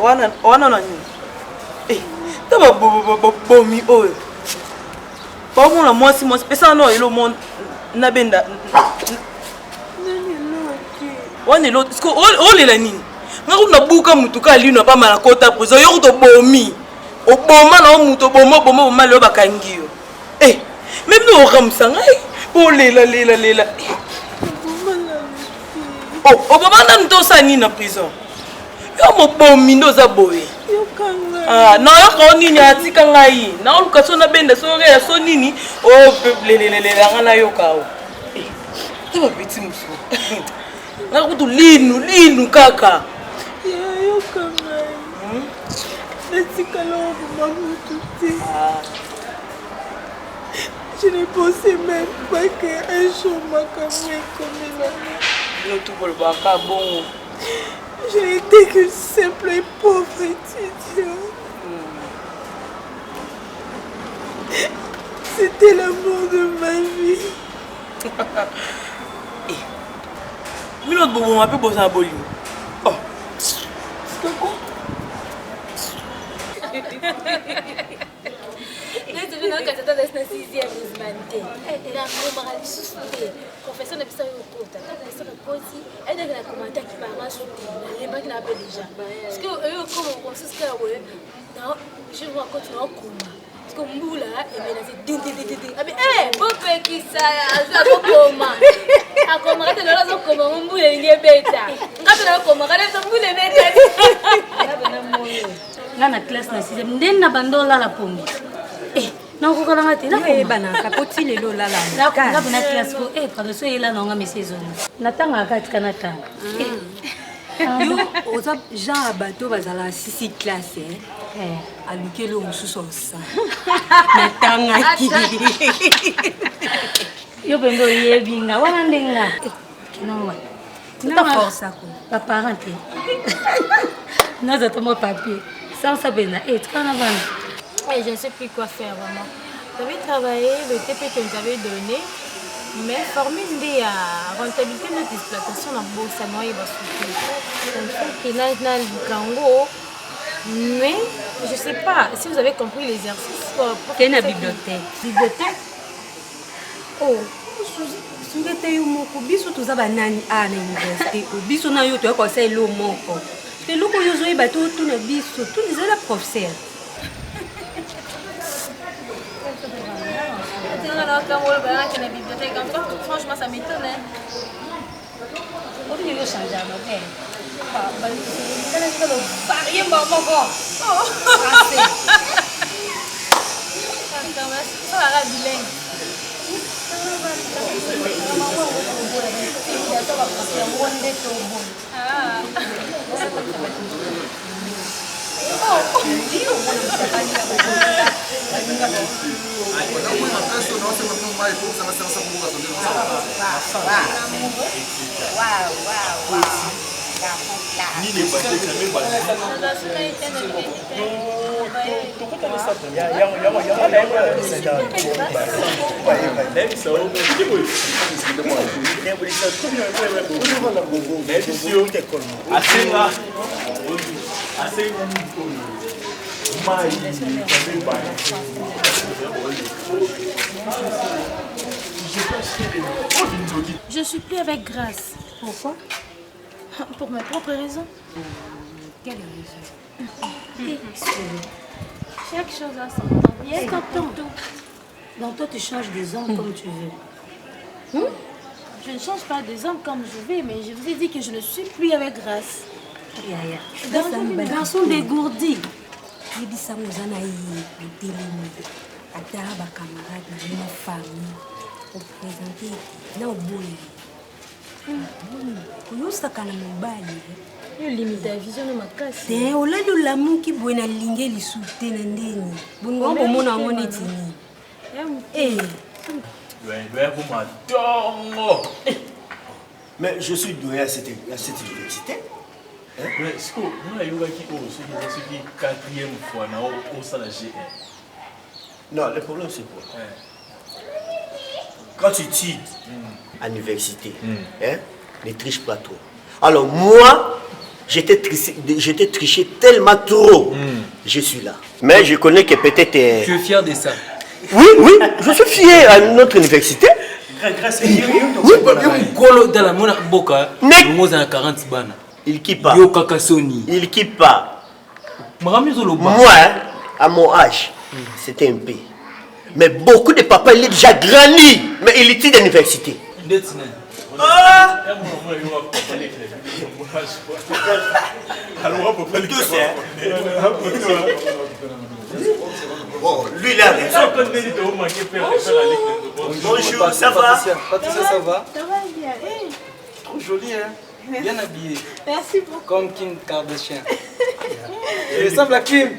wana nani taba bomi oyo baomona mwasi pesa no elo mon nabenda wana elo olela nini ngaku nabuka mutuka lino pa malakota prison yo to bomi oboma na mutu boma lo bakangi yo même no ramsa ngai olela oboma na ntosa nini na prison yo mobomi ndo za boye na yo nini atika ngai na oluka so na benda so ya so nini lelelele ngana yo kawo taba petit muso ngakutu linu kaka yo kanga etikala oboma mutu te. Je ne pensais même pas qu'un jour ma caméra comme la tout pour le baka bon. Je n'étais qu'une simple et pauvre étudiante. C'était l'amour de ma vie. Mais l'autre bon, on a peu besoin d'aboli. Oh. C'est quoi? Je ne sais pas si tu as une sixième musmante. Elle a un moral soufflé. Confession de ça au côté. Confession de poésie. Elle a un commentaire qui m'a rajouté. Les mecs l'appellent déjà. Parce que eux, comme on consiste à je vois continuer à combat. Parce que Mboula, elle m'a dit ah mais bon qui ça a comment a comment tu l'as dit comment Mboula il est bête. Quand tu l'as comment quand Mboula est bête. Là na classe na sixième ndena bandola la pombe. Non ko kala ngati na ko bana kapoti lelo la la. Na na classe ko pardon so ela na nga message on. Natanga kati kana ta. Yo oza Jean Abato bazala 6 classe alukelo mususu sa. Natanga ki. Yo bendo yebinga wana ndenga. Non. Na force ko. Papa rentre. Nous attendons papier. Sans savoir, tu connais pas. Je ne sais plus quoi faire vraiment. J'avais travaillé, le TP que nous avais donné, mais formule des rentabilité de notre exploitation dans le bourse, ça m'a mais je ne sais pas si vous avez compris l'exercice. Quelle est la bibliothèque? Bibliothèque? Oh, sungete yo moko biso toza banani na université biso na yo to conseil lo moko te loko yo zo ba to na biso tu disais la professeur franchement ça m'étonne on dit le changer ok varier moko Je suis plus avec Grâce. Pourquoi? Pour mes propres raisons. Quelle raison? Chaque chose a son temps. Il y a son temps. Donc toi tu changes des hommes comme tu veux. Je ne change pas des hommes comme je veux, mais je vous ai dit que je ne suis plus avec Grâce. Garçon dégourdi. il dit ça nous en a eu télé à Taraba camarade ma famille pour présenter na oboye oyosakana mobali yo limite ya vision na makasi te olali olamuki boye na linge lisu te na ndeni bongo bomona yango neti nini mais je suis doué à cette université. Mais est-ce que nous avons qui quatrième fois au salarié? Non, le problème c'est quoi? Quand tu étudies à l'université, ne triche pas trop. Alors moi, J'étais triché tellement trop. Je suis là. Mais je connais que peut-être... Tu es fier de ça? Oui, oui, je suis fier à notre université. Grâce à Dieu, dans la mona boka, nous avons 40 bana. Il qui pas. Il qui pas. Moi, à mon âge, c'était un peu. Mais beaucoup de papas, il est déjà grandi. Mais il était d'université. Bon, lui là. Bonjour, ça va? Patricia, ça va? Ça va bien. Trop joli, hein? Bien habillé. Merci beaucoup. Comme Kim Kardashian. Je ressemble à Kim.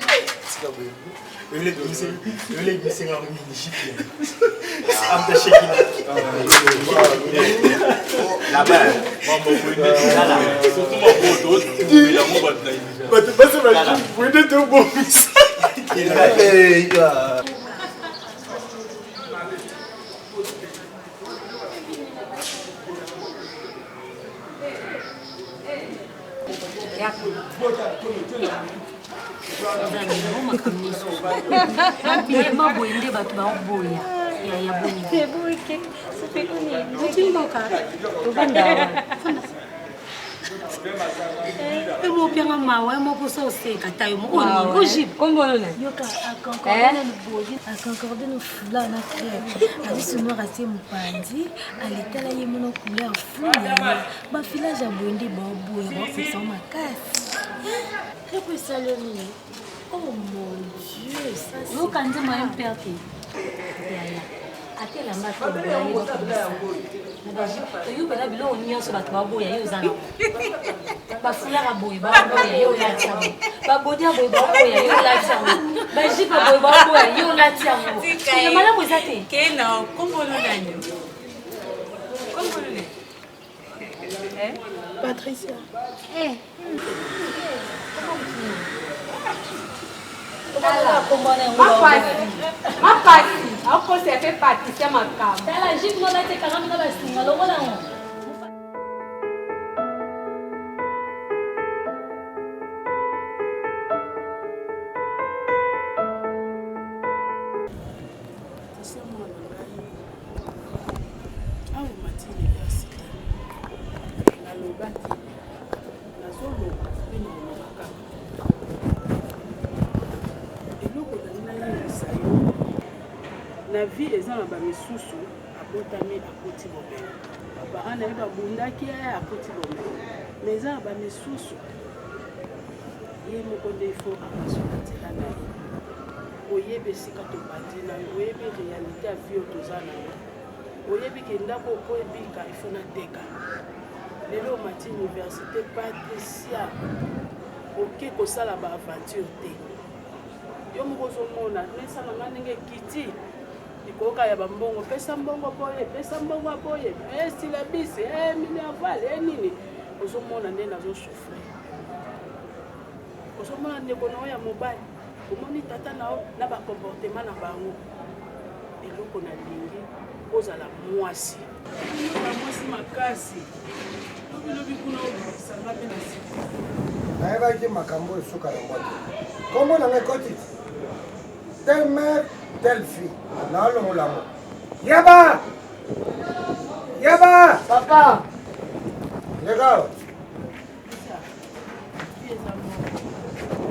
Oh mon Dieu, ça c'est... Vous quand vous m'avez perdu. À quel endroit vous voyez votre maison? Vous avez vu l'union sur votre baboye, vous en avez. Bafoula baboye, baboye, vous l'avez. Babodia baboye, baboye, vous l'avez. Baji baboye, baboye, vous l'avez. C'est malin vous êtes. Quel non, comment on a dit? Comment on est? Patricia. Ma partie, encore c'est fait Patricia ma cam. La jipe nous a été 40 dans la signe, alors voilà. La vie est dans la misusu à botami à côté de papa na ba bundaki à côté de mais ça ba misusu ye moko defo akasukati kana oyebe sika to bandina oyebe réalité à vie otozana oyebi ke ndako ko ebika ifona teka lelo mati université Patricia oke ko sala ba aventure te yo moko zo mona nesa na ndenge kiti ikoka ya bambongo pesa mbongo boye esi la bisi mini avale nini ozomona nde nazo souffrir ozomona ndeko na ya mobile omoni tata nao na ba comportement na bango eloko na lingi ozala mwasi makasi lobi kuna obisanga pe na sika nayebaki makambo esuka na moto kombo nanga ekoti telle mère telle fille nalongolango yaba papa leka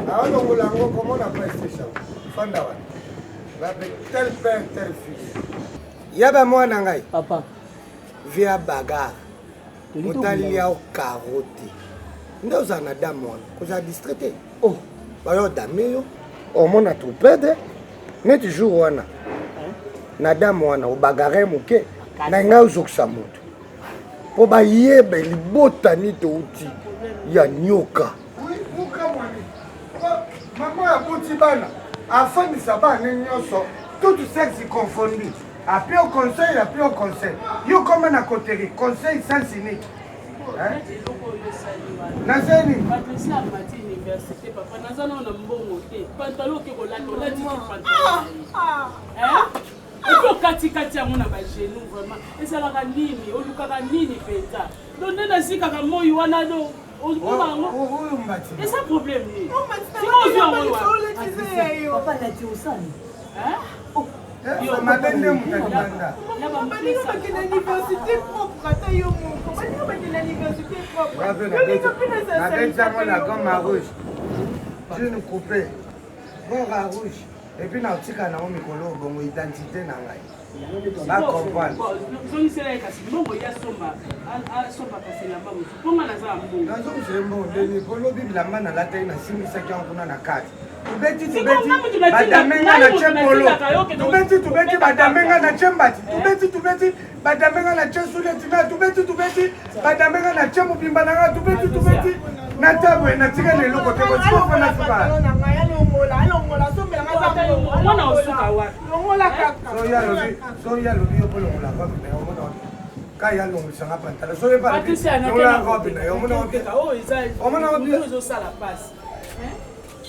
nalongolango komona prestation fanda wana bape tel père tel fils yaba mwana ngai papa via bagarre motali yao carotte nde ozala na dame wana kozala distraité bayo dame yo omona troupede neti jour wana na dame wana obagare moke na ngai ozokisa moto mpo bayeba libotani touti ya nyoka mama aboti bana afandisa bana nyonso toute sexe confondu appuie au conseil yo koma na coterie conseil sans unique nazeni Patricia amati université papa nazana na mbongo te pantalon ke kolata olati pantalon eko kati yango na bagenou vraiment ezalaka nini olukaka nini penza donde nasikaka moi wana do Et ça problème. Papa l'a dit au sang. Et puis, na tika na mikolo bongo identité na ngai. Ba comprendre. Zoni sela kasi bongo ya somba. Somba kasi la bango. Ponga na za mbongo. Na zo mzembo ndeni polo bibla mana la tena simisa kya kuna na kati. Tubeti badamenga na chepolo. Tubeti badamenga na chembati. Tubeti badamenga na chesuleti na tubeti badamenga na chemu bimba na tubeti na tabwe na tika le loko tebo siko fana suka. Mwana osuka wapi? Soya lobi yo polo la kwa na yo kaya longo sanga pantala so ba la robe na yo mona ozo sala passe.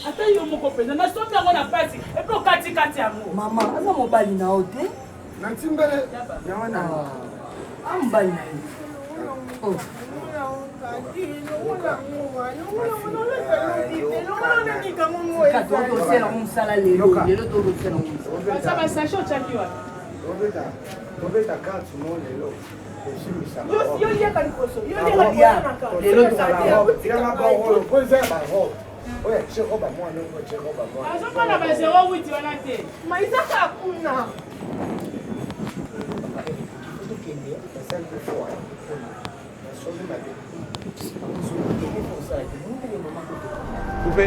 Ata yo moko pesa na somi yango na pasi et puis kati yango. Mama, aza mobali na ote? Na timbele ya wana. Mobali na ye. Oh. Obeta kati mo lelo. Azokana ba 08 wana te. Maizaka hakuna. Coupé.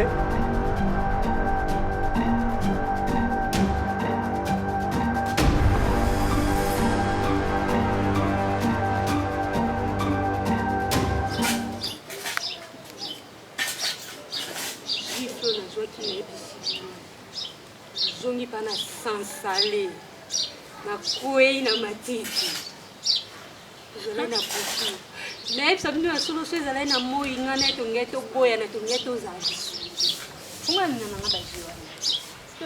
Zongi pana sansale na kwei na matiti ezalai na butu nayebisa bino na soloso ezalai na moi nga na etongai toboya na tongai tozali funga nina nanga baji wana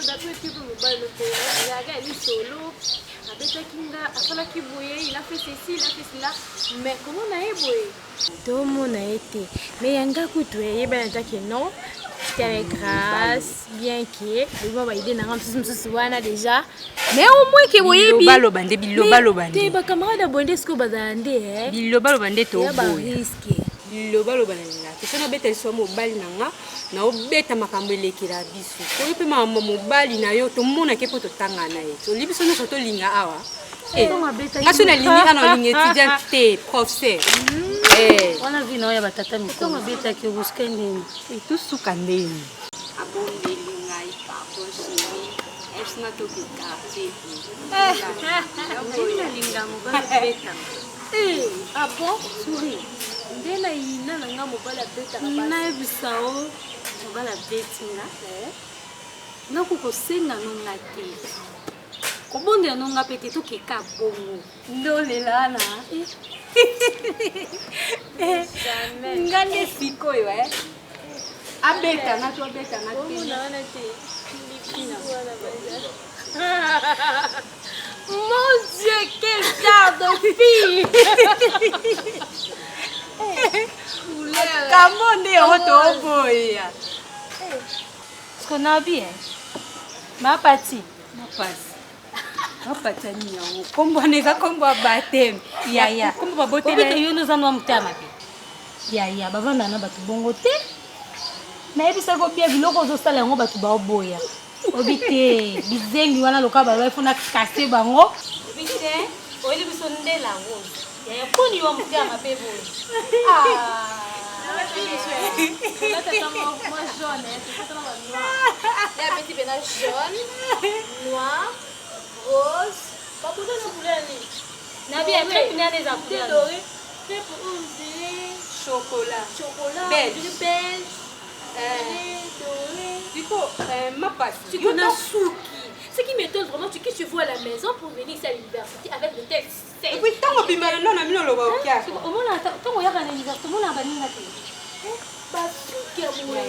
d'après tipo mobile ezalaka ya lisolo abetaki nga asalaki boye il a fait ceci il a fait cela mais comment na ye boye tomona ye te mais yanga kutu eyebana take non c'était avec grâce bien que le baba idée na ramsusu wana déjà mais au moins que boye bi biloba te ba camarade bonde ce que bazande biloba bande to ba risque biloba na kesana beta so mobali nanga na obeta makambo elekela biso ko pe mama mobali na yo to mona ke poto tanga na ye to libiso no to linga awa ngaso na linga na linga étudiant te professeur wana vina oya batata mikolo abetaki obuska ndeni tosuka ndeni abondeli ngai pardon chéri esina tokita te nalinga mobali beta ah bon souris ndena ina nanga mobali abetaka nayebisa o mobali abetinga nakokosenga nonga te kobondela nonga pe te tokeka bongo ndolelana nga nde sikoyo abetanga to abetanga mon Dieu quel genre de fille kamonde otoboya skona bien mapati mapatani yango kombo neka kombo bateme yaya kombo babotela yo noza nwa mutama pe yaya bavanda na bato bongo te nayebisa kobia biloko ozosala yango bato baoboya obi te bizengi wana loka balwaifuna kase bango obi te oyebi biso ndela yango yaya mponi yo mutama pe boye noir rose pas pour ça couleur na bien crêpe na des couleurs doré crêpe ondulé chocolat beige doré diko mapasi tu connais souki ce qui m'étonne vraiment c'est que tu vois à la maison pour venir ici à l'université avec le texte et puis tango bimana non na mino loba okia omona tango yaka na université omona baninga te basuki ya moya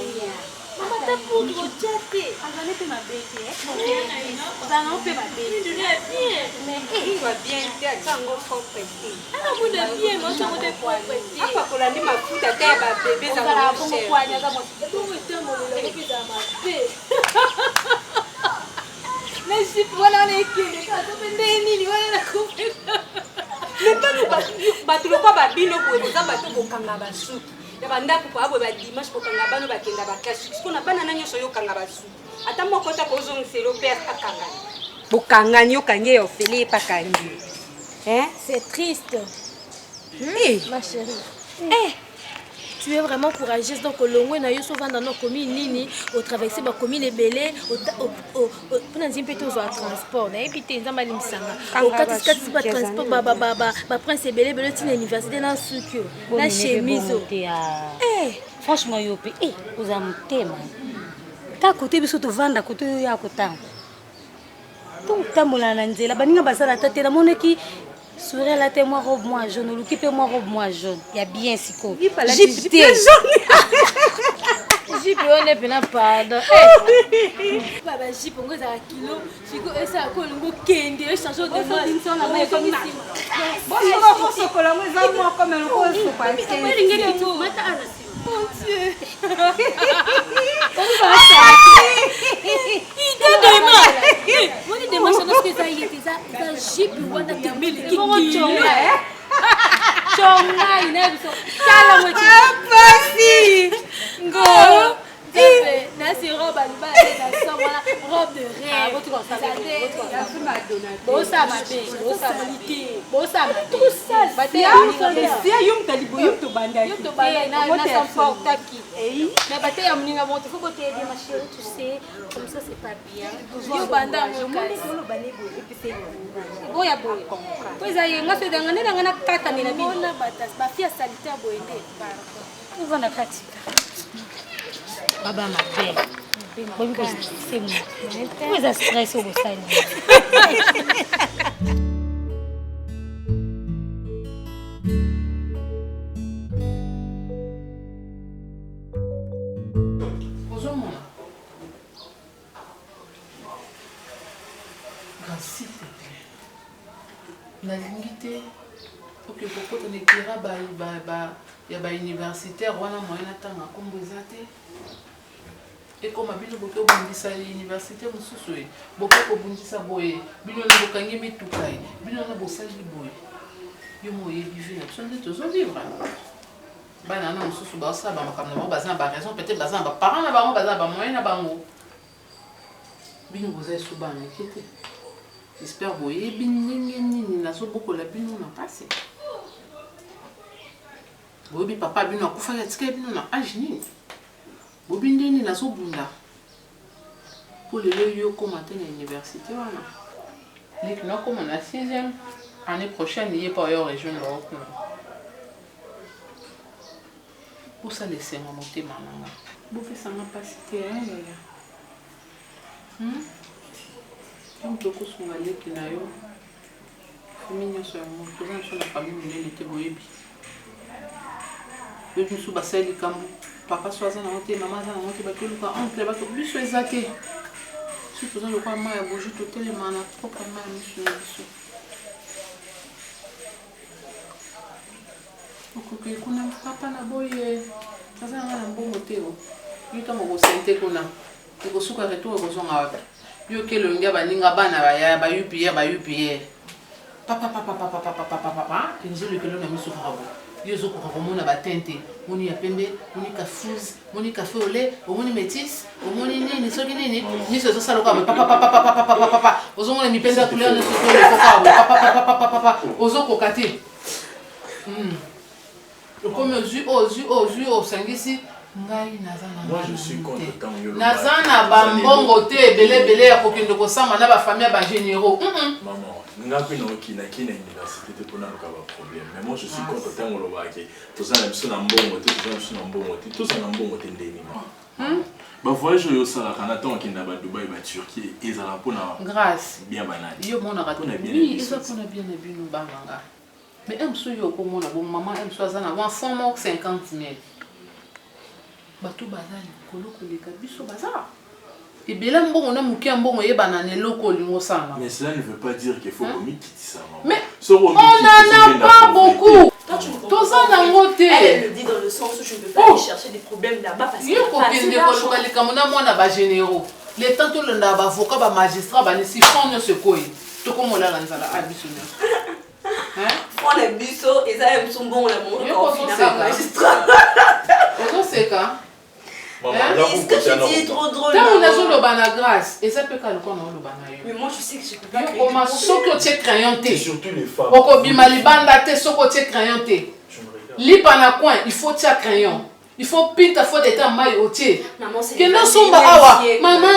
Maman t'a pour le tchaté. Azali pe mabete Zana pe mabete. Tu l'as bien. Mais il va bien te tango propre. Ah mon bien, moi ça me propre. Apa kola ni mafuta te ba bébé za mo cher. Kwanya za mo. Tout est mon le qui za ma bé. Mais si voilà les kile ka to bende nini wala na coupe. Mais pas bato lokwa babino boye za bato bokanga basuki. Ya bandako po abo ba dimanche bokanga bano bakenda bakasi. Siko na bana nanyo so yokanga basuki. Ata moko ta kozong selo père akanga. Bokanga nyo kange yo fele pa kangi. Hein? C'est triste. Ma chérie. Tu es vraiment courageuse. Donc, au long na yo souvent dans nos communes nini, au traverser ma commune les belé, au pour nous impeter aux transport. Et puis t'es dans ma limsanga. Au quatre pas transport ba prince belé belé tin université dans sucre. La chemise. Franchement yo pe vous amtema. Ta côté biso to vanda côté ya kotanga. Donc tamola na nzela baninga basala tete na moneki sourire la té moi robe moi jaune, le kipe moi robe moi jaune. Il y a bien siko. Jipe jaune. Jipe on est bien pardon. Baba jipe on goza kilo, siko esa ko lungo kende, changer de moi. On a moi comme ça. Bon, on ko la moi za moi comme le rose pas. Mata ana. Mon Dieu. Wani dema sana siku za yeti za jipe wana temeli kiki. Chonga inabiso. Kala mwe Pasi. Ngo. Na si robe aliba na so wala robe de rêve. Ah, votre bossa ma bé, bossa qualité, bossa ma tout ça. Batia yum talibo yum to banda. Yum to banda na s'emporte qui. Mais batia ya mninga monte faut boter des ma chérie, tu sais, comme ça c'est pas bien. Yo banda mon cas. Boya boya. Poza yenga se danga ne danga na kata ni na bino. Ona batas ba fia sanitaire boende pardon. Vous en avez Baba ma belle. Bon c'est moi. Vous êtes stressé au stade. Bonjour. S'il te plaît. Nalingi te oke kokota nekira ya ba universitaire wana moyena tanga kombo eza te ekoma bino boke obundisa université mosusu e boke kobundisa boye bino na bokangi mituka e bino na bosali boye yo moyebi vi na biso nde tozovivre bana na mosusu baosala bamakambo na bango baza na baraison peut-être baza na baparent na bango baza na bamoyen na bango bino boza esu bameke te j'espère boyebi ndenge nini nazobokola bino na pasi boyebi papa bino akufaki atikali bino na age nini boyebi ndeni nazobunda po lelo yo koma te na université wana leki nakoma na 6e année prochaine ye pa oyo région Europe osala esenga motema nanga bopesanga mpasi te yaya donc tokosunga leki na yo fami nyonso yango toza nyonso na famille monene te boyebi bebi mosusu basali likambo papa so aza nango te mama aza nango te batoluka oncle bato biso eza te so toza lokwa mai ya boji totelema na propre mai ya miso na biso okoki kuna papa na boye aza nanga na mbongo te yo ntango okosente kuna ekosuka retour ekozonga wapi yo ke elongi ya baninga bana baya bayupie papa enzolekelo na miso kaka bo yo ozokoka komona batente moni ya pembe moni kafuse moni kafe au lait omoni métis omoni nini soki nini miso ezosala kaka papa ozomona mipende ya couleur nyonso papa ozokoka te okomi ozwi osangisi ngai naza na bambongo te ebele ya kokende kosamba na bafamille ya bagénéraux ngapi na okinaki na université te mpona luka baproblème mais moi je suis contre ntango olobaki tozala na biso na mbongo te tozala na mbongo te ndeni bavoyage oyo osalaka na ntango okenda badubai baturquie ezala mpona grâce bien banani yo monaka eza mpona bien na bino banganga mais mosu oyo okomona bo mama mosu aza na enfant moko 50 000 bato baza likolo koleka biso baza ebele mbongo na moke ya mbongo yebana na eloko olingo osala. Mais cela ne veut pas dire qu'il faut komikitisa maman. Mais on n'en a pas beaucoup. Toza nango te. Elle le dit dans le sens où je ne veux pas aller chercher des problèmes là-bas parce que yo kokende koluka likambo na mwana bagénéraux le temps tolonda bavocat bamagistrat banisi fond nyonso ekoyi tokomolala nzala abiso nyonso fond na biso eza ya biso mbongo na mongo ofinaka magistrat ozoseka. Est-ce que tu dis trop drôle? Tant on a sur le bana grâce et ça peut qu'à le connaître le bana. Mais moi je sais que je peux pas. Comment soko tie crayon té. Surtout les femmes. Oko bimali banda té soko tie crayon té. Li pana coin, il faut tie crayon. Il faut pinta faut des temps maille au tie. Maman c'est. Que non somba awa. Maman.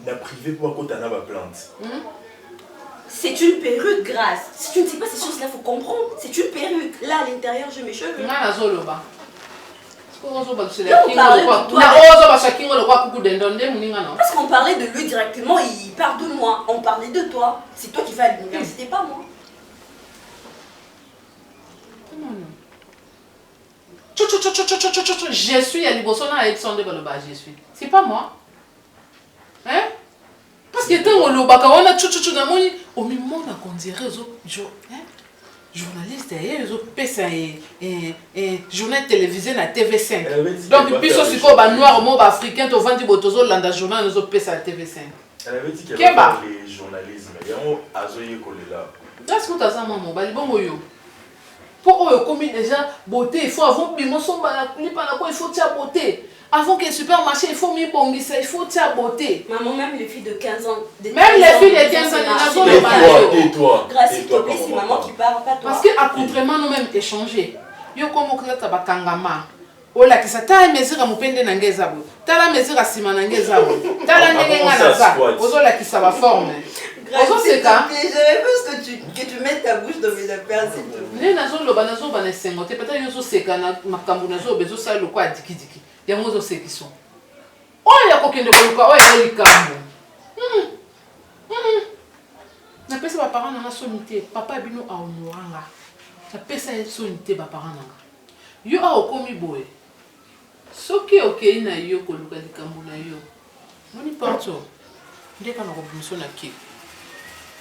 La privée pour côté na ba plante. C'est une perruque, Grâce. Si tu ne sais pas ces choses-là, il faut comprendre. C'est une perruque. Là, à l'intérieur, j'ai mes cheveux. Parce qu'on parlait de lui directement, il parle de moi. On parlait de toi. C'est toi qui vas à l'université, pas moi. Je suis à Libosona Alexandre Baloba, je suis. C'est pas moi. Hein? Parce que tant on lobaka on a chuchu na moni au moment na kondirait journaliste et pesa et journal télévisé na TV5 donc puis aussi ko ba noir mo ba africain to vandi botozo landa journal nous pesa TV5 elle avait dit qu'elle va les journalisme yango azoye kolela est-ce que ça maman ba libongo yo pour eux comme déjà beauté il faut avant bimoso ba li pa na ko il faut tia beauté. Avant que le supermarché, il faut m'y bonguer, il faut ta beauté. Maman, même les filles de 15 ans. Même les filles de 15 ans, et toi. Grâce s'il te plaît, c'est maman qui parle, pas toi. Parce qu'accoutrement, nous-mêmes échanger. Yo comme on a bakangama. Ola qui ça ta mesure à mupende na ngezabo. Ta la mesure à sima na ngezabo. Ta la ndenga na za. Ozola qui ça va forme. Grâce s'il te plaît, je veux que tu mettes ta bouche dans mes affaires s'il te plaît. Les nazo lo banazo banesengote peut-être yo so seka na makambu nazo bezo sa lo kwa diki. Yango zo sekiso. Oya kokende koluka oya likambo. Na pesa ba parents na sonité, papa bino a honoranga. Na pesa ya sonité ba parents na. Yo a okomi boye. Soki okei na yo koluka likambo na yo. Moni parto. Ndeka na ko na ki.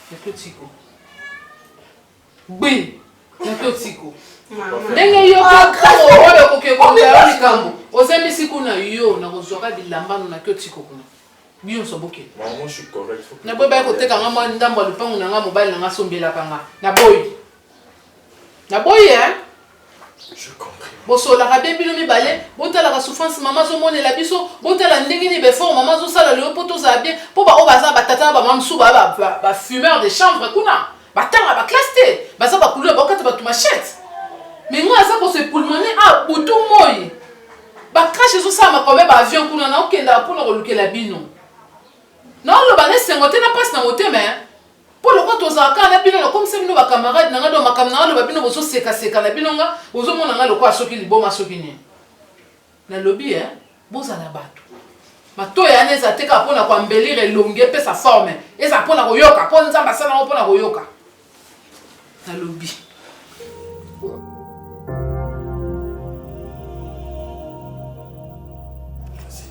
Ya kotiko. Gbe. Ya kotiko. Ndenge yo ko oyo kokekondela likambo ozemisi kuna yo na kozwaka bilamba na kyotiko kuna biyo soboke maman je suis correct na boy ba ko teka ngama ndambo lupangu na ngama mobile na ngasombela kanga na boy hein je comprends bosola ka bebilo mibale botala ka souffrance mama zo monela biso botala ndenge ni be fort mama zo sala le poto za bien po ba obaza batata ba mamsu ba fumeur de chanvre kuna batanga ba classe baza ba couleur ba kata ba machette. Mais moi, ça pour se pulmoner, bouton moi. Bah, crash, ça, ma comme avion, qu'on a aucun pour le la bino. Non, le balai, c'est un côté, n'a pas ce côté, mais pour le compte aux arcanes, la bino, comme c'est nos camarades, n'a pas ma camarade, le babino, vous se casse, la binonga, aux hommes, on a le quoi, ce qui est bon, ma sokini. Na lobby, hein, beaux à la batte. Ma toi, et Anès a été capable de embellir et longuer, sa forme, et ça pour la royoka, pour nous ambassadeurs, pour la royoka. Na lobby.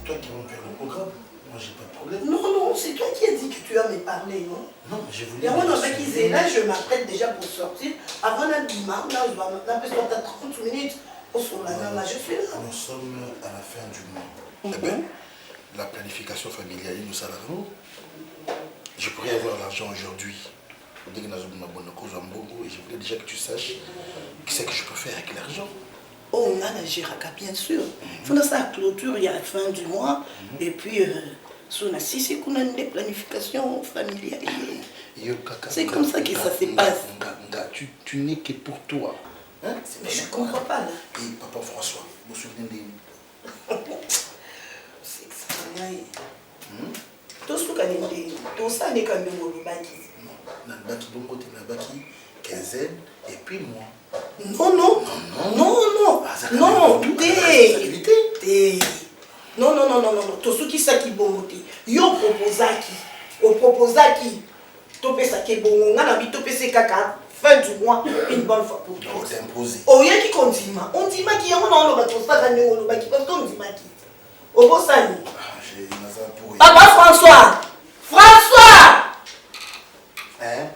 Toi qui vas faire le programme, moi j'ai pas de problème. Non, c'est toi qui as dit que tu vas me parler, non? Non, je voulais. Et moi, dans ce là, je m'apprête déjà pour sortir. Avant la dimanche, là, je vais maintenant 30 minutes. Au là, je suis là. Nous sommes à la fin du mois. Eh bien, la planification familiale, nous salarions. Je pourrais avoir l'argent aujourd'hui. Et je voulais déjà que tu saches ce que je peux faire avec l'argent. Oh, on a la Géraka, bien sûr. Il faut dans sa clôture, il y a la fin du mois. Et puis, si c'est qu'on a une planification familiale. C'est comme ça que ça se passe. Tu n'es que pour toi. Hein? Mais je ne comprends pas là. Et papa François, vous vous souvenez de c'est ça. Tout ce qu'on a dit, tout ça n'est quand même au baki. Non, baki bon côté, baki, quinzaine, et puis moi. Non, tout ce qui est bon, yo proposaki, tu peux ça qui bon, on a envie de faire caca. fin du mois, une bonne fois pour toutes. On t'imposer. Oh, il y a qui condiment. On dit qui on a le bateau, ça gagne le bateau, parce qu'on dit qui. Au beau sali. J'ai une affaire pour. Papa François. François. Hein?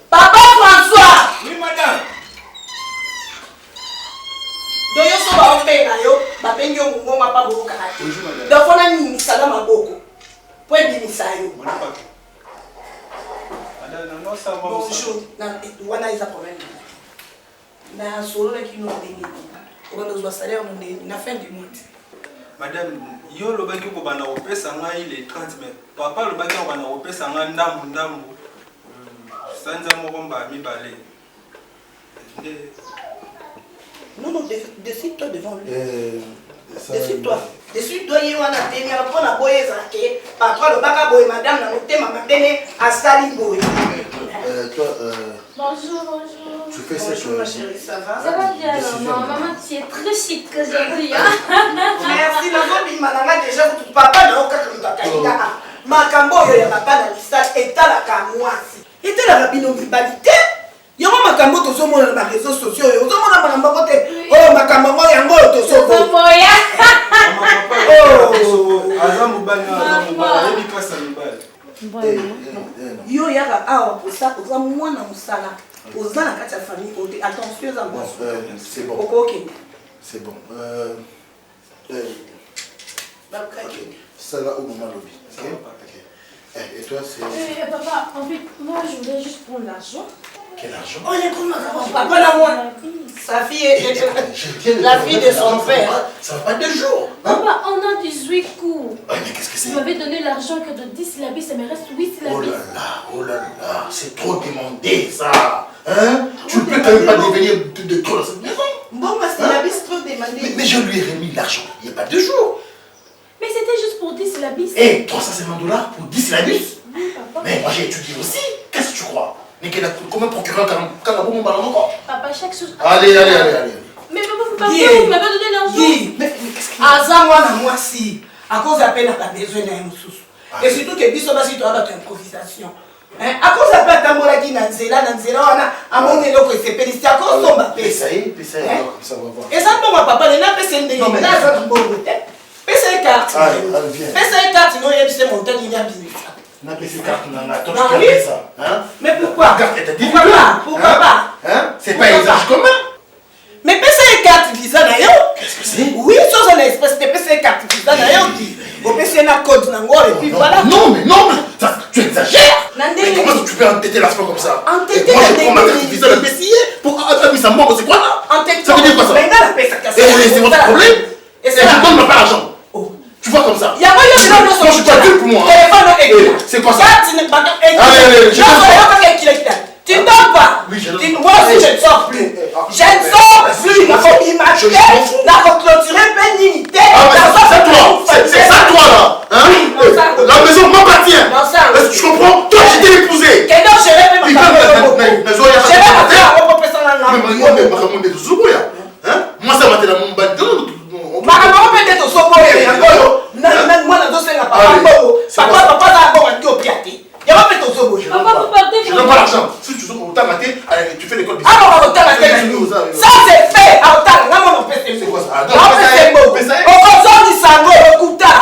Papa François. Oui, madame. Donc, yo so ba opé na yo, ba bengi yo ngo ma pa boka. Donc, on a ni sala maboko. Pour ebimisa yo. Bonjour. Na wana isa problème. Na solo la ki no dengi. On va nous salaire na fin du mois. Madame, yo lo baki ko bana opesa ngai le 30 mai. Papa lo baki ko bana opesa ngai ndambu. Sanza moko mba mi balé. Non, décide-toi devant lui. Décide-toi. Décide-toi, il y a un thème, il y a un boye zaké. Parfois, le bac à boye, madame, dans le thème, ma télé, à Sali boye. Toi, Bonjour, bonjour. tu fais cette Bonjour, ma chérie, ça va? Ça va bien, maman, tu es très chic aujourd'hui. Merci, la famille, madame, déjà, votre papa, n'a aucun cas. Ma cambo, il y a papa dans l'histoire, et t'as la camoisi. Et t'as la rabinobibalité. Yo makambo to so mona na réseaux sociaux yo so mona makambo te oh makambo ngo yango to so boya oh azamu bana yebi kasa mbali yo yaka awa posa oza mwana musala oza na kati ya famille ote attention za moi c'est bon OK c'est bon ça là au moment lobby OK et toi c'est papa en fait moi je voulais juste prendre l'argent. Quel argent? Oh, les comment papa la moi. Sa fille est la fille de son père. Ça va pas 2 jours. Papa, on a 18 coups. Mais qu'est-ce que c'est? Tu m'avais donné l'argent que de 10 syllabes, ça me reste 8 syllabes. Oh là là, c'est trop demandé ça. Hein? Tu ne peux quand même pas devenir de trop dans cette maison. Bon, ma syllabes, c'est trop demandé. Mais je lui ai remis l'argent il n'y a pas 2 jours. Mais c'était juste pour 10 syllabes. Et $350 pour 10 syllabes? Oui, papa. Mais moi j'ai étudié aussi. Qu'est-ce que tu crois? Mais comment procureur quand on mon ballon encore? Papa, chaque chose. Allez. Mais papa, vous m'avez donné l'argent. Mais qu'est-ce qu'il y a? Aza moi na moi si. À cause à peine à besoin d'un sous. Et surtout que biso basi to aba improvisation. Hein? À cause à peine tambola qui na nzela wana amone loko sepelisi à cause tomba pesa. Pesa comme ça on va voir. Et ça pour ma papa le na pesa ndenge. Non mais là ça mbongo te. Pesa une carte. Pesa une carte non yebise montagne il y a business. On a payé carte, on a tout ça. Hein? Mais pourquoi? Pourquoi pas? Hein? C'est pas usage commun. Mais PC carte visa d'ailleurs. Qu'est-ce que c'est? Oui, chose en espèce de PC carte visa d'ailleurs. Au PC na code n'angor et puis voilà. Non mais ça, tu exagères. Mais comment tu peux entêter la comme ça? Entêter moi je prends ma carte visa de PCI pour attraper sa mort, c'est quoi là? Ça veut dire quoi ça? Mais là la pesa cassée. C'est votre problème? Et je donne ma pas l'argent. Tu vois comme ça? Il y a pas de je suis pas dupe pour moi. C'est quoi ça? Allez, tu ne dors pas. Moi aussi je ne sors plus. Je ne sors plus. Il faut imaginer. Il faut clôturer pénalité. C'est ça toi là. La maison m'appartient. Est-ce que tu comprends? Toi j'ai été épousé. Moi ça m'a été la mon bal. Makambo peut être sobo ya ngolo na mwana dosenga papa za bon ati opiati ya va peut sobo papa vous partez je donne pas l'argent si tu veux autant maté tu fais l'école ah on va autant maté ça c'est fait autant na mon pèse c'est quoi ça on sort du sango okuta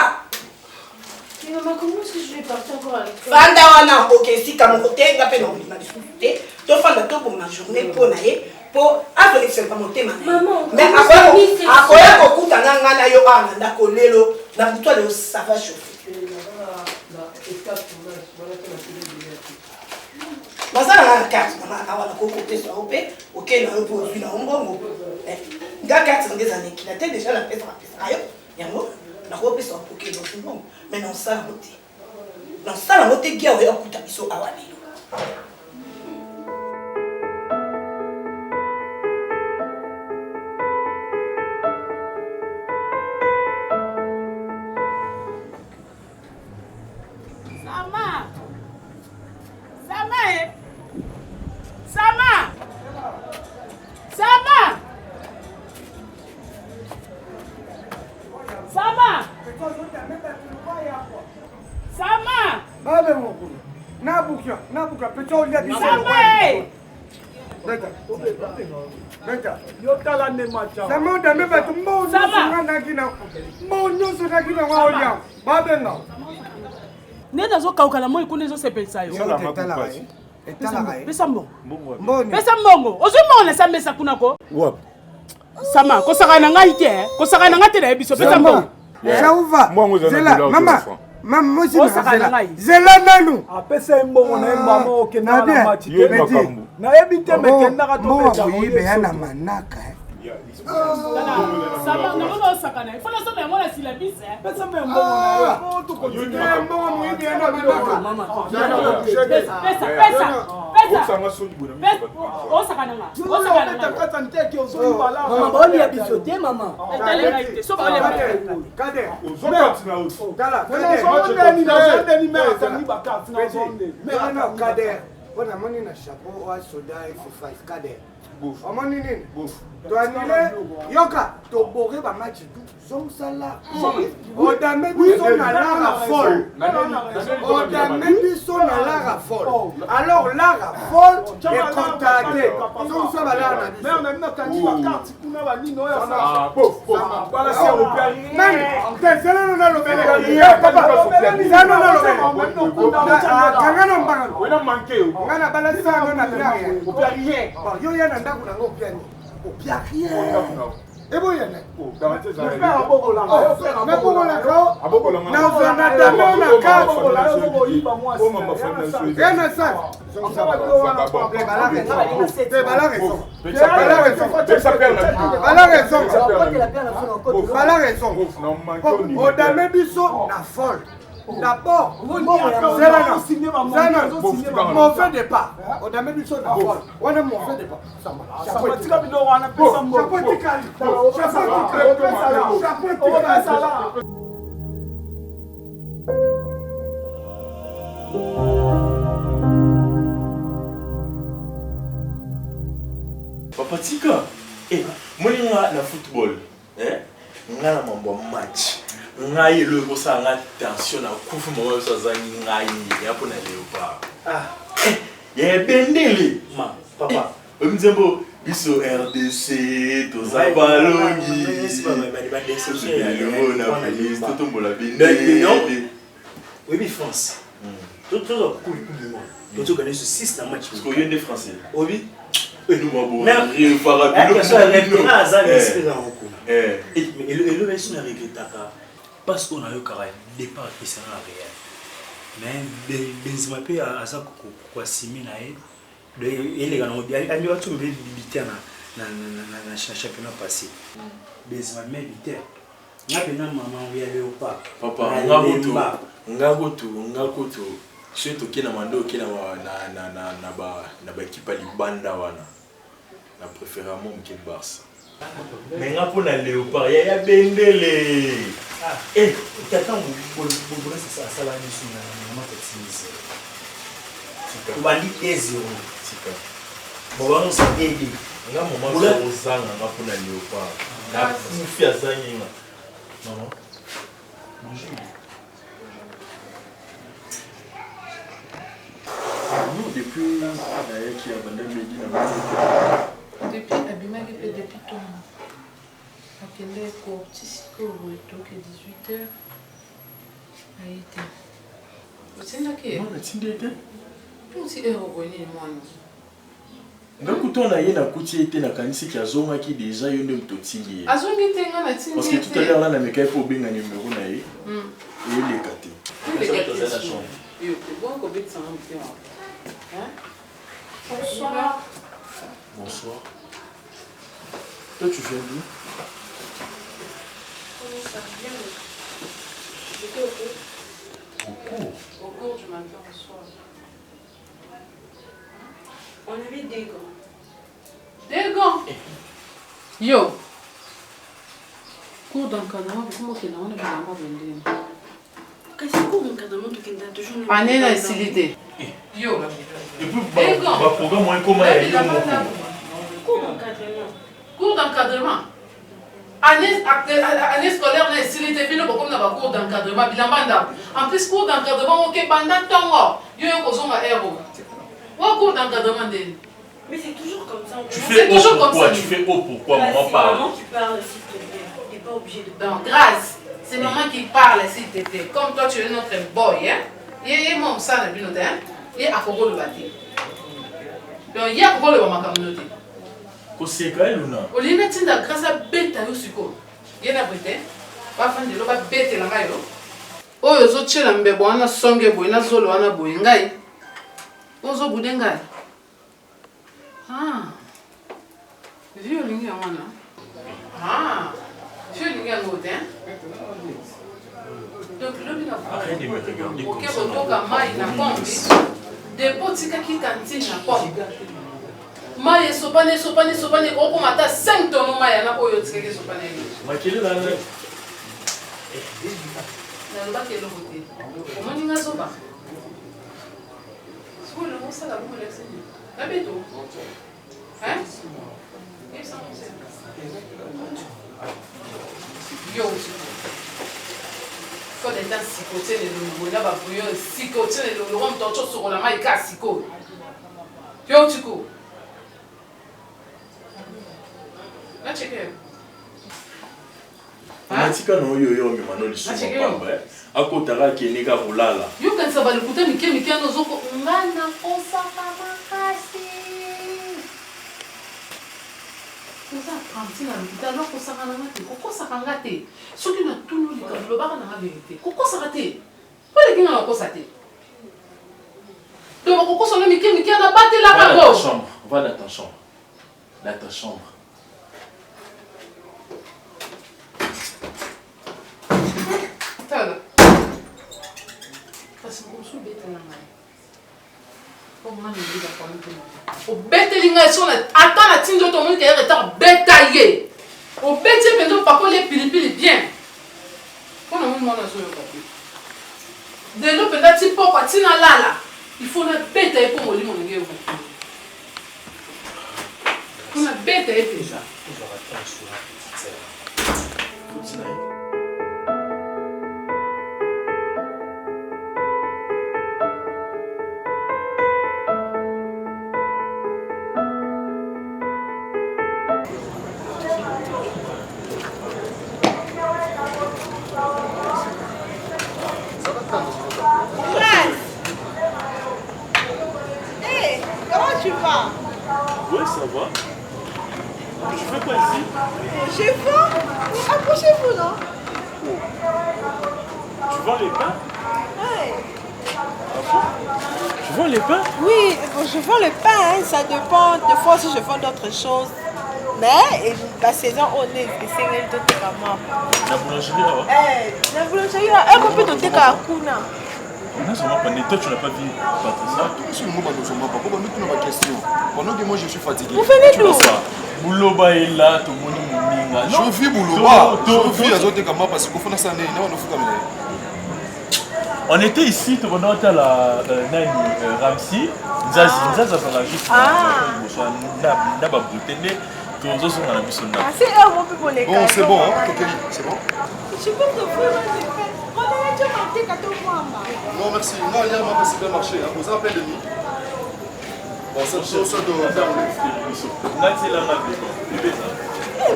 mais maman comment est-ce que je vais partir encore avec toi fanda wana OK si comme côté ngape na on discuter to fanda to pour ma journée pour naé pour après c'est pas monter maman mais après kokuta nganga na yo ana kolelo na butwa le ça va chauffer bazana na carte na awana ko côté ça opé OK na yo pour na mbongo nga carte ngeza neki na déjà la pesa ayo yango na ko pesa OK donc c'est bon mais non ça la moté gia o kuta biso awani fonction. Na buka petit on lia biso. Beta. Yo tala ne macha. Sama dame ba tumbo na kina. Mo nyoso na kina wa olia. Ba benga. Ne nazo kaukala mo ikune zo sepelisa yo. Pesa mbongo. Pesa mbongo. Ozomona sa mesa kuna ko? Wap. Sama, kosaka na ngai te. Kosaka na ngai te na biso pesa mbongo. Sauva. Zela, mama. Mama, moi aussi zela. Zela nanu. Apesa mbongo na mama okena na mati. Na ebite mekenda ka to beta. Mo yibe yana manaka. Sama, na mona osakana. Ifona sama ya mona silabise. Pesa mbongo na yo. To continue. Mbongo mo yibe yana manaka. Mama. Pesa. Osakana nga. Osakana nga. Kata nteke ozo mbala. Mama, boni ya biso te mama. Etale nga ite. So ba ole ba. Kade. Ozo continue out. Kala. Kade ni mère tani bakati na zonde. Mais non, Kade. Bona moni na chapeau wa soda il faut faire Kade. Omoni nini? To anile yoka to boré ba match zong sala. Odame biso na la folle. Odame biso na la folle. Alors la folle est contacté. Zong sala na biso. Mais on a mis tani bakati kuna ba nino ya sa. Ah, bof. Voilà c'est au pari. Même t'es là dans le bébé. Papa. Ça non dans le bébé. Kangana mbanga. Wena manqué. Ngana balasa ngana bien. Au pari. Yo ya na ndako na ngo bien. Au pari. Et bon yana. Mais pour la ko. Na zona dame na ka. Yana sa. Odame biso na folle. D'abord, mon fait départ. Odame biso na folle. On a mon fait départ. Papa Tika, moni nga na football, nga na mambo match, nga yelo kosa nga tension na kufu mama so zangi nga yi yapo na Léopard. Ya bendele ma papa. Mzembo biso RDC to za balongi. Ba descendre na police to tombola bendele. Oui, France. Tout le coup du monde. Tout gagner ce 6 na match. Parce que y a des français. Oui. Et nous m'avons rien par et le reste n'a regretté parce qu'on a eu carré départ qui sera réel. Mais Benzema peut à ça quoi simer na de il est dans il y a tout le militaire na championnat passé. Benzema mais militaire. Na pena maman oui aller au pas. Papa ngagoto surtout kina mando kina na ba équipe libanda wana. Na préfère mon qui Barça. Mais nga pona Léopard ya bendele. Eh, t'attends pour ça ça va nous na matatizo. Ubandi 1-0. Tika. Bon on s'est aidé. Nga maman so ozanga nga pona Léopard. Na kufi azanyi nga. Maman. Bonjour. Nous, depuis qui a abandonné depuis Abimaki fait depuis ton akende ko tisiko donc 18h a été c'est là que non tindete on s'est revenu moi ngakutona ye na kuti ete na kanisi ki azonga ki déjà yo nde mtotingi azongi tenga na tingi parce que tout à l'heure là na mekai po benga numéro na ye et les katé yo c'est bon ko bit sans hein bonsoir. Bonsoir. Toi, tu viens d'où? Comment ça vient? J'étais au cours. Au cours? Au cours du matin au soir. On avait des gants. Des gants? Yo! Cours d'encadrement, comment qu'il y a on a bien vendu? Qu'est-ce que cours d'encadrement tu as toujours? Année la facilité. Yo! Et puis, bah, programme moins comment il y a cours d'encadrement. Cours d'encadrement. Année scolaire, si les filles ne peuvent pas cours d'encadrement, en plus, cours d'encadrement, ok, pendant ton Yo, héros. D'encadrement. Mais c'est toujours comme ça. Tu fais haut pourquoi? Tu fais haut pourquoi? Maman parle. C'est maman qui parle, s'il te plaît. Tu n'es pas obligé de Donc, grâce, c'est maman qui parle, s'il te plaît. Comme toi, tu es notre boy, hein? Et moi, ça, le binote, hein? Et à Koko le bâti. Donc, il y a Koko le communauté. C'est quoi, Luna? Au lieu de la grâce à bête à Yosuko, il y a un britain, pas fan de l'oba bête la mayo. Oh, yo zo chela mbebo ana songe boy na zolo ana boy ngai. Ozo bude ngai. Ah. Vieux lingi ya mwana. Ah. Vieux lingi ya ngote, hein? Donc le bina. Arrête de me regarder comme OK, ça. botoka mai na pombi. Des tika ki cantine na pombi. Mai sopane oko mata 5 tonnes mai na oyo tika ki sopane. Makele la na. Na ba ke lo bote. Comment ninga sopa? Siko le mosa la boule c'est. La beto. Hein? Et ça on sait. Yo. Faut des temps sikote le logo na ba buyo sikote le logo on torcho sur la mai ka siko. Yo tiko. Na cheke. Matika no yo mi manoli suma pamba. Akotaka keneka kolala. Yo kanisa balikuta mike no zoko ngana osaka makasi. Kosa kantina likuta no kosaka na ngate kokosaka ngate. Soki na tunu likalo baka na vérité. Kokosaka te. Pole kinga na kosate. Donc kokosa na mike na bate la bango. Va dans ta chambre. Dans ta chambre. Tada. Parce que je bête na ngai. Comment ne dit pas comme au bête linga sur la attends la tinjo to mon qui est retard bêtaillé. Au bête pendo pas les pilipili bien. On a mis mon asso yo papi. De lo penda ti poko tina lala. Il faut la bêtailler pour mon limon ngé. On a bêtaillé déjà. Oui, ça va. Tu fais quoi ici? Je vends. Approchez-vous, non? Tu vends les pains? Oui. Tu vends les pains? Oui, je vends le pain, hein. Ça dépend. Des fois, si je vends d'autres choses. Mais la saison, on est. C'est tout comme moi. La boulangerie, là? La boulangerie, elle peut tout faire à Kuna. Non, ça m'a pas toi, tu n'as pas vu Patricia? Tout le monde a une question. Pendant que moi je suis fatigué. Vous venez d'où? Bouloba est là, tout le monde est moninga. Je vis Bouloba. Je vis à Zote Kama parce qu'on fait ça. On était ici, tout le monde était à la Ramsi. Nzazi, ça va juste. C'est eux, on peut pour les gars. Bon, c'est bon, hein, c'est bon. Je peux te faire non, merci. Non, il y a un supermarché. Vous avez appelé de nuit. Bon, cette chose doit faire.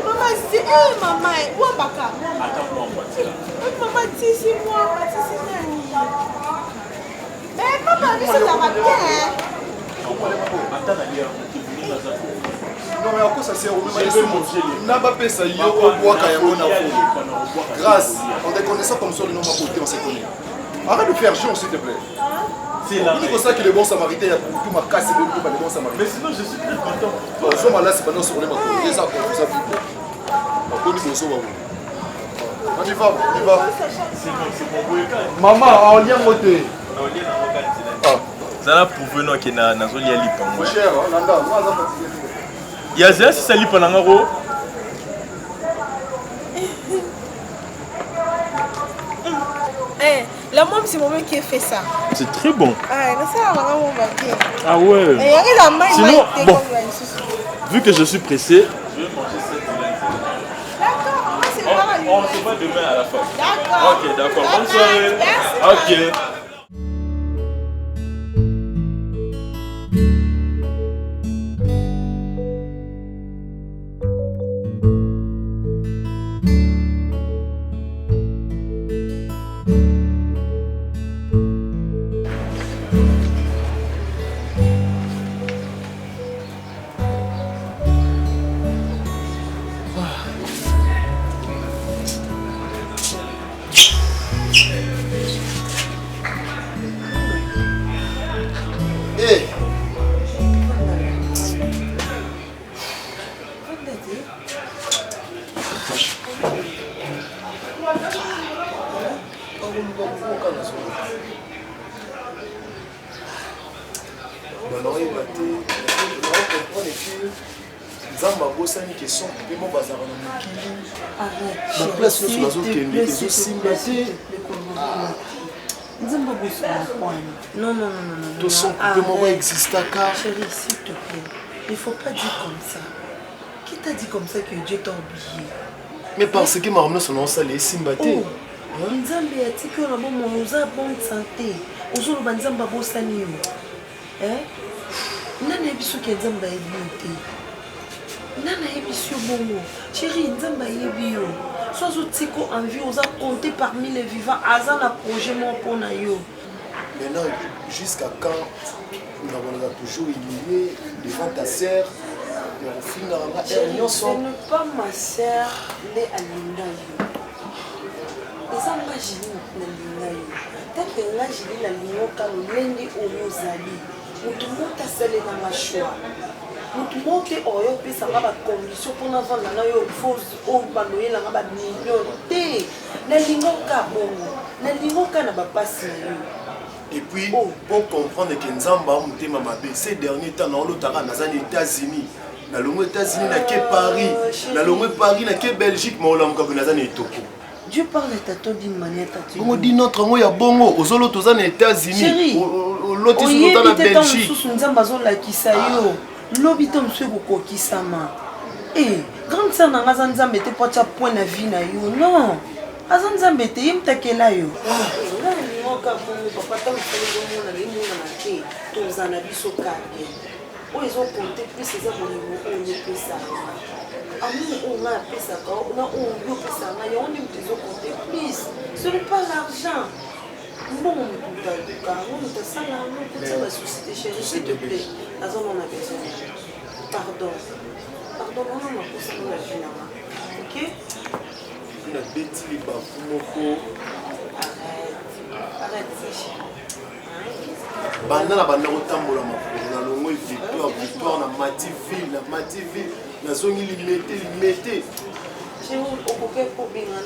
Maman, c'est maman. Où est Baka? Maman, c'est moi. Mais papa, ça va bien. Non, mais encore ça c'est au même n'a pas fait ça. Il y a au bois grâce, on te connaît ça comme ça, le nom à on se connaît. Arrête de faire chiant, s'il te plaît. C'est pour ça que les bons samaritains, il y a tout ma casse, c'est les bons samaritains. Mais sinon, je suis très content. Bon, ce moment-là, c'est pendant sur les macros. Les arbres, vous avez vu. On y va, on y va. C'est bon. Maman, en lien moté. Ça a prouvé qu'il y a un zoli à l'IPA. Cher, Nanda, moi, ça fatigué. Il y a ça, si ça l'IPA dans l'eau. La môme, c'est moi qui ai fait ça. C'est très bon. Ah ouais. Sinon, bon, vu que je suis pressé, je vais manger cette D'accord, on se voit demain à la fin. D'accord. Ok, d'accord. Bonne soirée. Ok. Non, non, non, non. Tout son coupé existe à car. Chérie, s'il te plaît, il faut pas dire comme ça. Qui t'a dit comme ça que Dieu t'a oublié? Mais parce que ma ramené son nom, ça les simbaté. Nzambe a dit que la bonne bonne santé. Aujourd'hui, le Nzambe a beau sanio. Hein? Nana ebiso ke Nzambe ebité. Nana ebiso bongo. Chérie, Nzambe ebio. Sois tiko en vie, osa compter parmi les vivants. Azan a projet mon pour na yo. Maintenant, jusqu'à quand nous avons toujours humilié devant ta sœur? Chérie, ce n'est pas ma sœur, les alinga yo. Eza nga jili na linga yo. Tant que nga jili na linga kalo lenge oyo zali. Mutu moto asali na mashwa. Mutu moto oyo pesa nga ba condition pour na vendre na yo fausse o baloye na nga ba million te. Na linga ka bongo. Na linga ka na ba passe na yo. Et puis, pour comprendre que Nzamba a monté ma mabe, ces derniers temps, dans l'autre dans les États-Unis, dans les États-Unis, dans les Paris, dans les Paris, dans les Belgique, mais on l'a encore dans les Toko. Dieu parle à toi d'une manière tatu. On dit notre mot, il y a bongo, aux autres dans les États-Unis, l'autre ils sont dans la Belgique. L'obito monsieur beaucoup qui sama. Eh, grande sœur na ngazanza mete pas ta point na vie na yo. Non. Azanza mete yim takela yo. Nga ni ngoka bongo papa ta mfelo mona le mona na te. Tozana biso kabe. O ils ont compté plus ces amours on y pesa. Amour on a pesa ka, on a on yo pesa na yo on dit ils ont compté plus. Ce n'est pas l'argent. Bon, on te sent là, on te sent la société chérie, s'il te plaît. La zone on a besoin. Pardon. Pardon, on a poussé dans la vie. Ok? On a bêti les bafous. Arrête, chérie. Banda banda otambola makolo na longo victoire na Mativille na zongi limete. Chérie, au coquet pour bien on a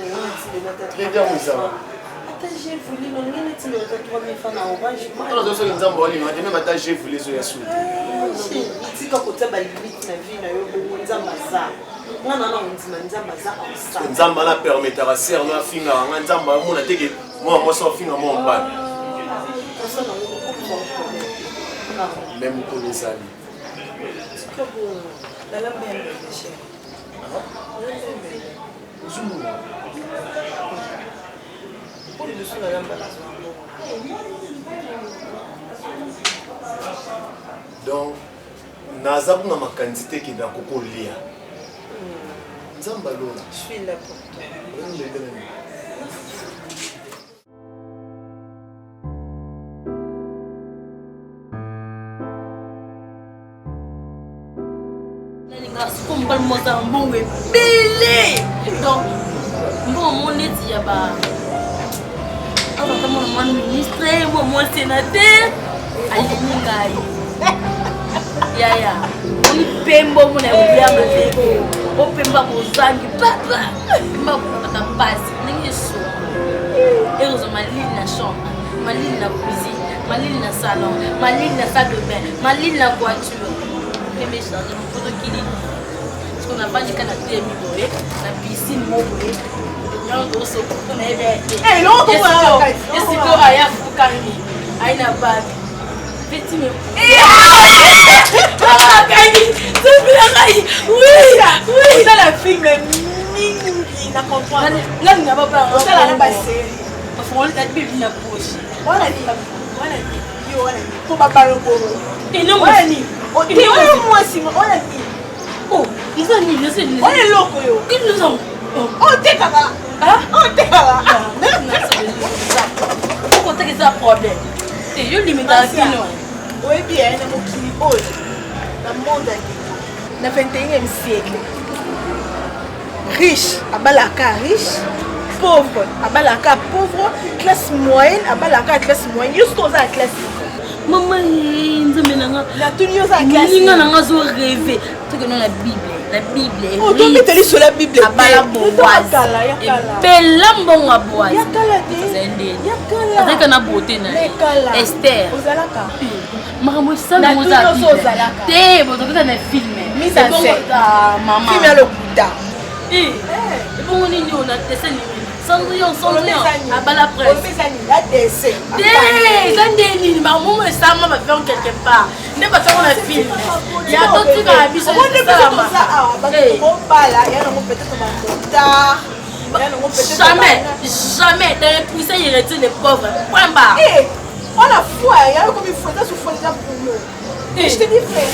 très bien ça. J'ai voulu non rien est le 3000 francs na orange. On a besoin d'Nzamba oli mais même ata j'ai voulu zo ya sou. Si ka kota ba limite na vie na yo bo Nzamba za. Mwana na ndima Nzamba za ensemble. Nzamba na permettre à serre na finga Nzamba mona teke moi so finga mo mba. Ça na ko même pour les amis. C'est que bon. La lambe est chère. Donc, Nazab n'a ma quantité qui n'a pas lia. Zambalo. Je suis là pour toi. Comme le mot en bon et belé. Donc, bon, mon étier là-bas. Mon ministre, mon sénateur, Yaya, on pembo mon amour, on pemba mon zangi, papa, ma passe, n'est-ce pas? Et aux ma ligne na chambre, ma ligne na cuisine, ma ligne na salon, ma ligne na salle de bain, ma ligne na voiture. Et mes charges, mon photo qui dit, parce qu'on n'a pas de canapé, la piscine, mon boulot. Eh, non, tu vois. Et si tu as ya fukani, aina bag. Petit me. Ah, Kani, c'est bien oui, oui. Ça la fille mingi na comprendre. Là, on n'a pas parlé. Ça la pas série. On l'a dit bien poche. Voilà ni. Yo, voilà. Faut pas parler pour. Et non, voilà ni. Oh, tu moi si voilà ni. Oh, ils ont mis le c'est. On est loco yo. Ils nous ont. Oh, t'es kaka. Oh, t'es kaka. Faut compter que c'est un problème. Et je limite à qui non. Oui bien, dans mon kili hoje. Dans le monde dans le 21e siècle. Riche, abalaka riche, pauvre, abalaka pauvre, classe moyenne, abalaka classe moyenne, juste aux la classe. Maman, nzambe nanga. La tenue aux la classe. Ninga nanga zo rêver. Tu que non la Bible. La Bible est Oh, tu mets sur la Bible. Abala boise. Bella mbonga boise. Avec une beauté na. Esther. Maman ça nous a dit. Té, bon donc na film. Mise en scène. Maman. Film à le Bouddha. Et bon ni on a dessin. Cendrillon, Abala presse. On fait ça la dessin. Té, Zandeni, maman me ça m'a fait quelque part. Ne pas faire un film. Il y a d'autres trucs à abuser. On ne peut pas ça. On parle là, il y a un peut-être un tard. Jamais, t'as repoussé, il retire les pauvres. Point barre. On a foi, il y a comme il faut ça souffrir déjà pour nous. Je te dis frère,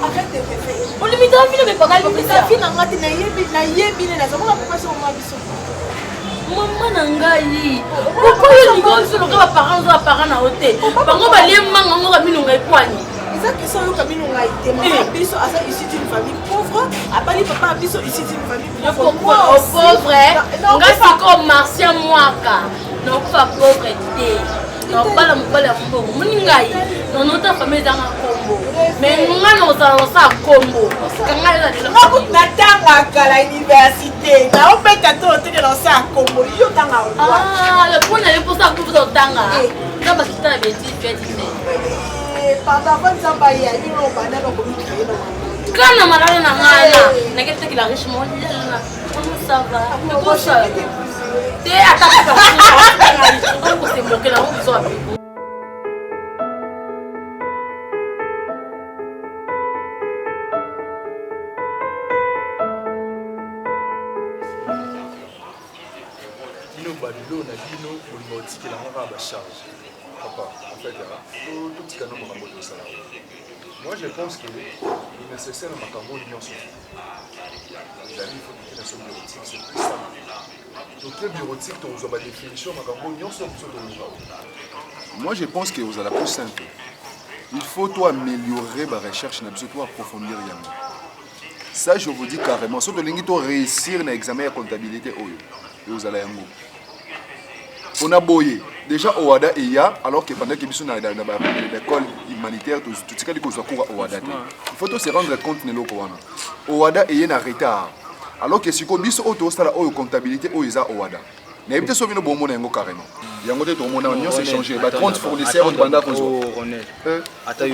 arrête de faire. On lui met dans le film, mais pas mal de ça. Fille n'a pas été naïe, na ça va pas sur moi biso. Maman nangai. Pourquoi il rigole sur le parents na hôtel. Bango ba les mango ngo kamino ngai kwani. Ça qui sont comme nous ngai té. Maman biso asa ici d'une famille pauvre, apali papa biso ici d'une famille pauvre. Pourquoi pauvre? Ngai c'est comme Marcia Mwaka. Non pas pauvre té. Non pas la mbongo. Muningai. Non notre famille dans un combo. Mais ngana osa combo. Kanga la de la natanga kala université. Na opeka to te dans ça combo. Yo tanga. Ah, le point est pour ça que vous tanga. Na ba kita beti beti. Pendant 25 ans, il y a eu un banane au comité. Quand on a parlé na ngana, na kete ki la riche mon comment ça va? Comment ça? T'es attaqué. On s'est moqué là, on s'est appelé. Moi je pense que le nécessaire dans ma carrière l'union les amis, il faut que tu aies une bureautique, c'est plus ça. Donc quelle bureautique tu as une définition ma carrière l'union moi je pense que vous allez plus simple. Il faut toi améliorer ma recherche, toi approfondir yango. Ça je vous dis carrément, si tu veux réussir dans l'examen de comptabilité et vous allez yango. On a boyé. Déjà au WADA il y a, alors que pendant que nous sommes dans l'école humanitaire, tout ce qui est cours au WADA. Il faut se rendre compte de ce au WADA il y a un retard. Alors que si nous sommes en comptabilité, au WADA. Mais il y a des bon monde carrément. Il y a des gens qui ont changé. 30 fournisseurs de banda qu'on attends,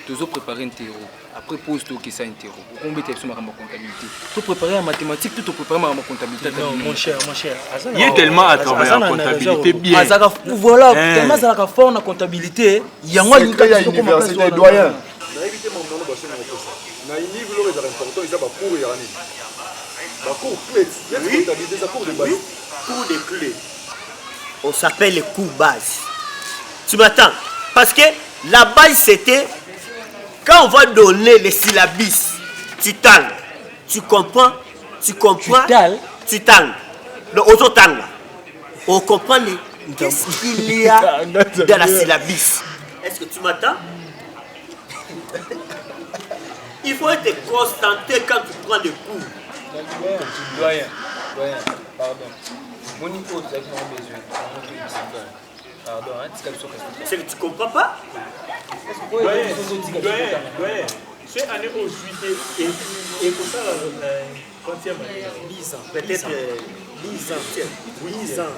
tu as préparé un terreau. Après, pose-toi qui ça un terreau. Combien tu as fait ma comptabilité? Tu as préparé en mathématiques, tu as préparé ma comptabilité. Non, mon cher. Il est tellement à travailler en comptabilité bien. Voilà, tellement ça a fait en comptabilité. Il y a un université doyen. Cours de clés. On s'appelle les cours base. Tu m'attends? Parce que la base c'était quand on va donner les syllabus, titan, tu comprends? Titan. Le autotan. On comprend qu'est-ce qu'il y a dans la syllabus. Est-ce que tu m'attends? Il faut être constanté quand tu prends des cours. Doyen, pardon. Mon niveau, tu as besoin. Pardon, c'est que tu comprends pas? Doyen, c'est année au juillet et pour ça, quantième année? 10 ans. Peut-être 10 ans. 10 ans.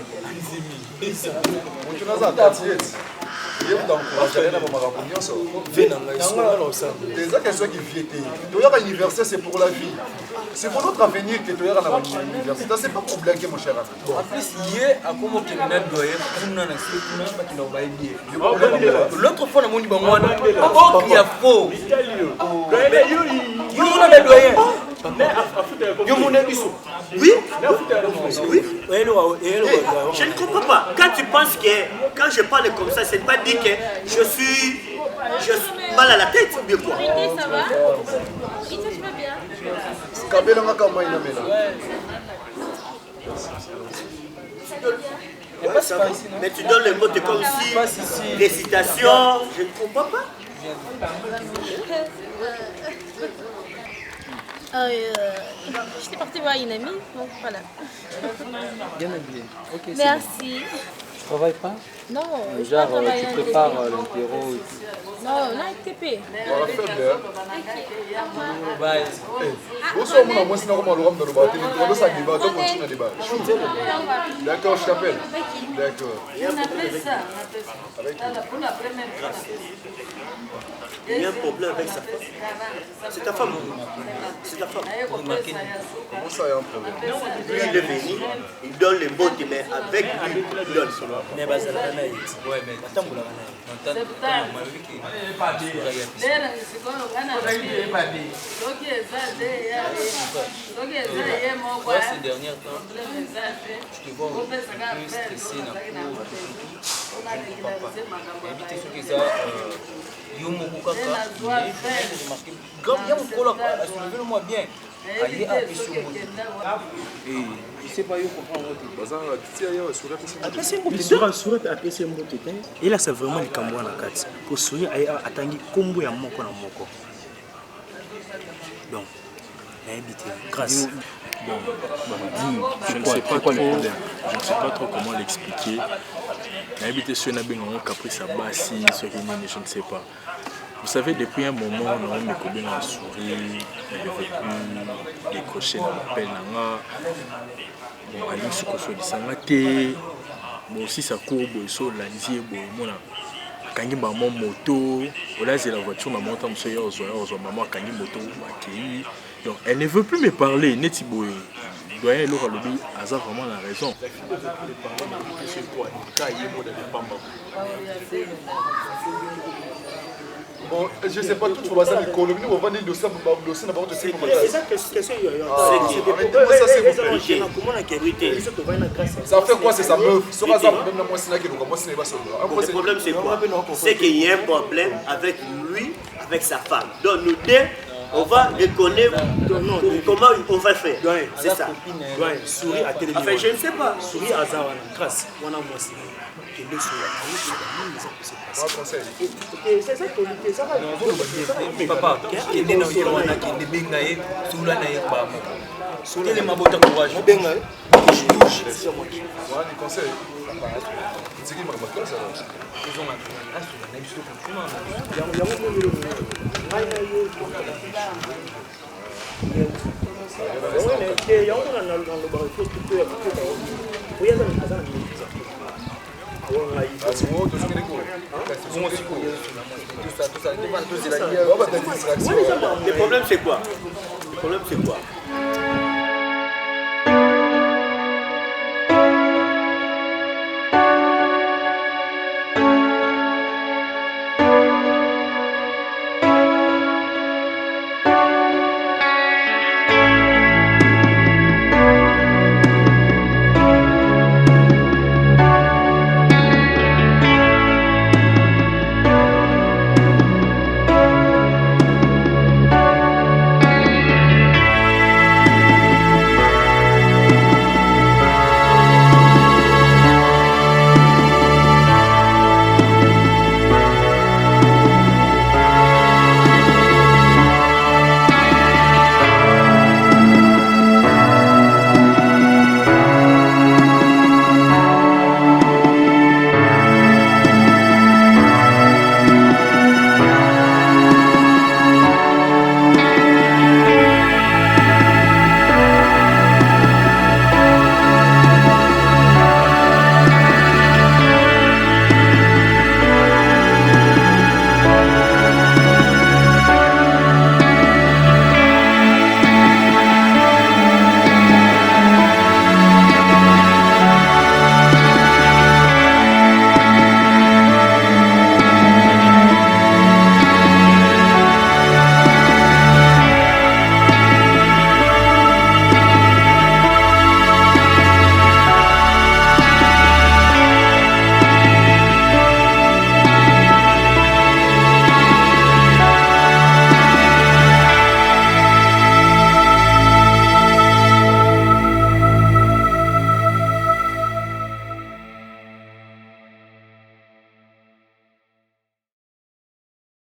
10 ans. Il y a des questions qui viennent. L'université, c'est pour la vie. C'est pour notre avenir que tu es à l'université. C'est pas pour blaguer, mon cher ami. En plus, hier, à comment tu es doyen, l'autre fois, on a dit qu'il y a faux. Oui. Je ne comprends pas. Quand tu penses que quand je parle comme ça, c'est pas dire que je suis mal à la tête ou bien quoi? Ça va? Tu vas bien? Mais tu donnes les mots de comme si récitation, je ne comprends pas. J'étais partie voir une amie, donc voilà. Bien habillé. Okay, merci. travailles pas? Non, Genre, tu prépares l'interro et tout. Non, on a été payé. On va faire bien. Bye. Bonsoir, mon amour, c'est normal, on va dans le bar. On va s'en débat, donc on continue à débat. D'accord, je t'appelle. D'accord. On appelle ça. Pour la première fois. Il y a un problème avec sa femme. C'est ta femme. C'est ta femme. Comment ça, il y a un problème? Lui, il est venu, il donne les bottes, mais avec lui, il donne. Mais ouais, mais attends, ces derniers temps, je te vois un peu stressé dans le invité ceux qui sont yo moko kaka remarqué grand ya mokolo assoulevez le moi bien aye apesi moto et je sais pas yo comprendre moto bazan tia ya sourire apesi moto sourire apesi moto te et là c'est vraiment les kambo na kati pour sourire aye atangi kombo ya moko na moko donc invité grâce. Bon, je ne sais pas trop, je ne sais pas trop comment l'expliquer. L'invité sur une caprice à Bassi, je ne sais pas. Vous savez, depuis un moment, on a mis un sourire, elle ne veut plus décrocher dans l'appel. Bon, aller sur le sol de Sangaté, mais aussi ça court, il saut l'anzier, bon, kangi maman moto, là c'est la voiture, maman tam se yo zo maman kangi moto makei. Donc elle ne veut plus me parler, neti boy. Doyen le lobby a vraiment la raison. Bon, je sais pas tout sur ça, mais Colombie, on va dire le dossier n'a pas de c'est ça question. Ça fait quoi, c'est sa meuf? Le problème c'est quoi? C'est qu'il y a un problème avec lui, avec sa femme. Donc nous deux, on va reconnaître comment on va faire. C'est ça. Souris à télévision. Enfin, je ne sais pas. Souris à Zawana. Grâce. On a moi aussi. C'est ça que ça va. Papa, il est dans le wana qui est bengaye, soula na yeba. Soula les mabota courage. Bengaye. C'est moi qui. Ouais, du conseil. C'est qui m'a pas ça. Ils ont un sur la next Le problème c'est quoi? Le problème c'est quoi?